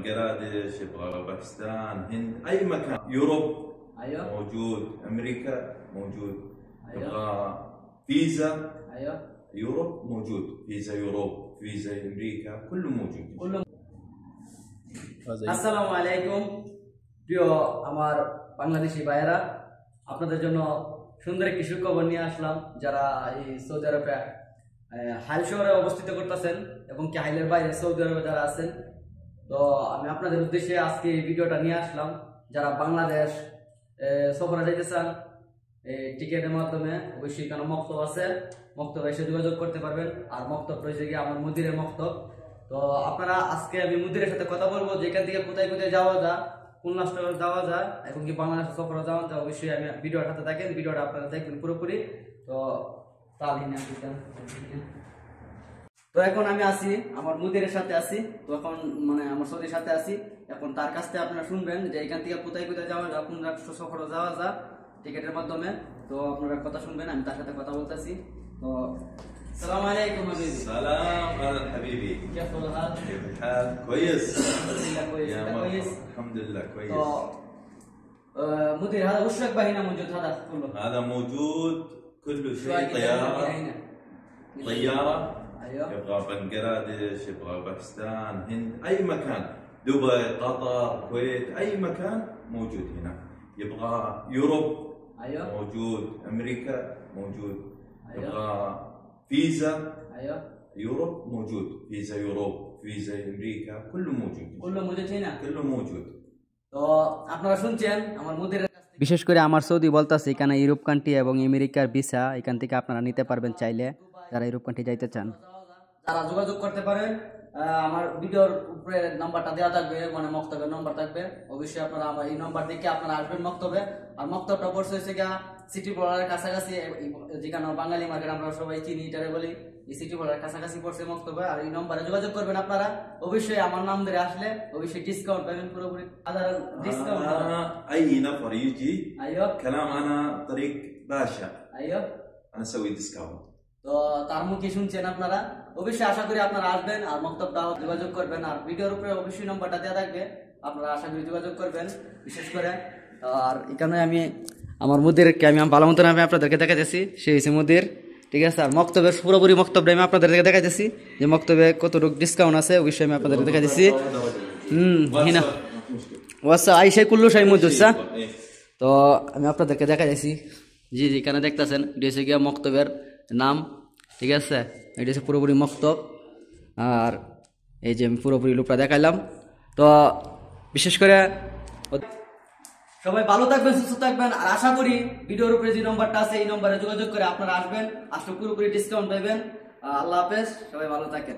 بنغلاديش، يبغى باكستان، هند، اي مكان، يوروب ايوه موجود، امريكا موجود. ايوه يبغى فيزا ايوه يوروب موجود، فيزا يوروب، فيزا امريكا، كله موجود كله। আসসালামু আলাইকুম প্রিয় আমার বাংলাদেশি ভাইয়েরা, আপনাদের জন্য সুন্দর একটি সুখবর নিয়ে আসলাম। যারা এই সৌদি আরবে হাইল শহরে অবস্থিত করতেছেন এবং কি হাইলের বাইরে সৌদি আরবে যারা আছেন, তো আমি আপনাদের উদ্দেশ্যে আজকে এই ভিডিওটা নিয়ে আসলাম। যারা বাংলাদেশ সফরে যেতে চান টিকেটের মাধ্যমে, অবশ্যই এখানে মক্তব আছে, মক্তব এসে যোগাযোগ করতে পারবেন। আর মক্তব রয়েছে গিয়ে আমার মুদিরের মক্তব। তো আপনারা আজকে আমি মুদিরের সাথে কথা বলবো যে এখান থেকে কোথায় কোথায় যাওয়া যায়, কোন রাষ্ট্রে যাওয়া যায় এবং কি বাংলাদেশ সফরে যাওয়া যায়। অবশ্যই আমি ভিডিওর সাথে থাকেন, ভিডিওটা আপনারা দেখবেন পুরোপুরি। তো তো এখন আমি আছি আমার মুদিরের সাথে আছি, তো এখন মানে আমার সৌদির সাথে আছি। এখন তার কাছ থেকে আপনারা শুনবেন যে এখান থেকে কোথায় কোথায় যাওয়া যায়, কোন রাষ্ট্র সফরে যাওয়া যায় টিকেটের মাধ্যমে। তো আপনারা কথা শুনবেন, আমি তার সাথে কথা বলতেছি। তো السلام عليكم حبيبي. سلام هلا حبيبي، كيف الحال؟ كيف الحال؟ كويس الحمد لله كويس. يا انت مرحبا. كويس؟ الحمد لله كويس. تو مدير هذا وش ركبه هنا موجود هذا كله؟ هذا موجود كل شو شيء، هاي طيارة هنا؟ طيارة ايوه يبغى بنغلاديش، يبغى باكستان، هند، اي مكان، دبي، قطر، الكويت، اي مكان موجود هنا. يبغى يوروب ايوه موجود، امريكا موجود. أيوة. يبغى فيزا ايوه يوروب موجود، فيزا يوروب، فيزا امريكا، كله موجود، كله موجود هنا. كله موجود. তো আপনারা শুনছেন আমার মুদিরের কাছ থেকে। বিশেষ করে আমার সৌদি বলতেছে এখানে ইউরোপ কান্ট্রি এবং আমেরিকার ভিসা এখান থেকে আপনারা নিতে পারবেন চাইলে, যারা ইউরোপ কান্ট্রি যাইতে চান। যারা যোগাযোগ করতে পারেন, আমার ভিডিওর উপরে নাম্বারটা দেওয়া থাকবে, মানে মক্তবের নাম্বার থাকবে। অবশ্যই আপনারা আমার এই নাম্বার দেখে আপনারা আসবেন মক্তবে। আর মক্তবটা পড়ছে হচ্ছে গিয়া সিটি বর্ডারের কাছাকাছি, যেখানে বাঙালি মার্কেট আমরা সবাই চিনি, এটারে বলি। এই সিটি বর্ডারের কাছাকাছি পড়ছে মক্তবে। আর এই নম্বরে যোগাযোগ করবেন আপনারা। অবশ্যই আমার নাম ধরে আসলে অবশ্যই ডিসকাউন্ট পাবেন, পুরোপুরি সাধারণ ডিসকাউন্ট। اي نفر يجي ايوه كلام انا طريق باشا، ايوه انا اسوي ديسكاونت. তো তার মুখে শুনছেন আপনারা। অবশ্যই আশা করি আপনারা আসবেন আর মক্তবটাও যোগাযোগ করবেন। আর ভিডিওর উপরে অবশ্যই নম্বরটা দেওয়া থাকবে, আপনারা আশা করি যোগাযোগ করবেন বিশেষ করে। আর এখানে আমি আমার মুদিরকে আমি ভালো মতন আমি আপনাদেরকে দেখাতেছি, সে হয়েছে মুদির, ঠিক আছে। আর মক্তবের পুরোপুরি মক্তবটা আমি আপনাদেরকে দেখাতেছি যে মক্তবে কতটুকু ডিসকাউন্ট আছে, অবশ্যই আমি আপনাদেরকে দেখাতেছি। হিনা ওয়াসা আইসাই কুল্লু সাই মজুসা। তো আমি আপনাদেরকে দেখাতেছি, জি জি এখানে দেখতেছেন এটা হচ্ছে গিয়া মক্তবের নাম, ঠিক আছে। এটা হচ্ছে পুরোপুরি মক্তব। আর এই যে আমি পুরোপুরি লুপটা দেখাইলাম। তো বিশেষ করে সবাই ভালো থাকবেন, সুস্থ থাকবেন। আর আশা করি ভিডিওর উপরে যে নম্বরটা আছে এই নম্বরে যোগাযোগ করে আপনারা আসবেন, আসলে পুরোপুরি ডিসকাউন্ট পাবেন। আল্লাহ হাফেজ, সবাই ভালো থাকেন।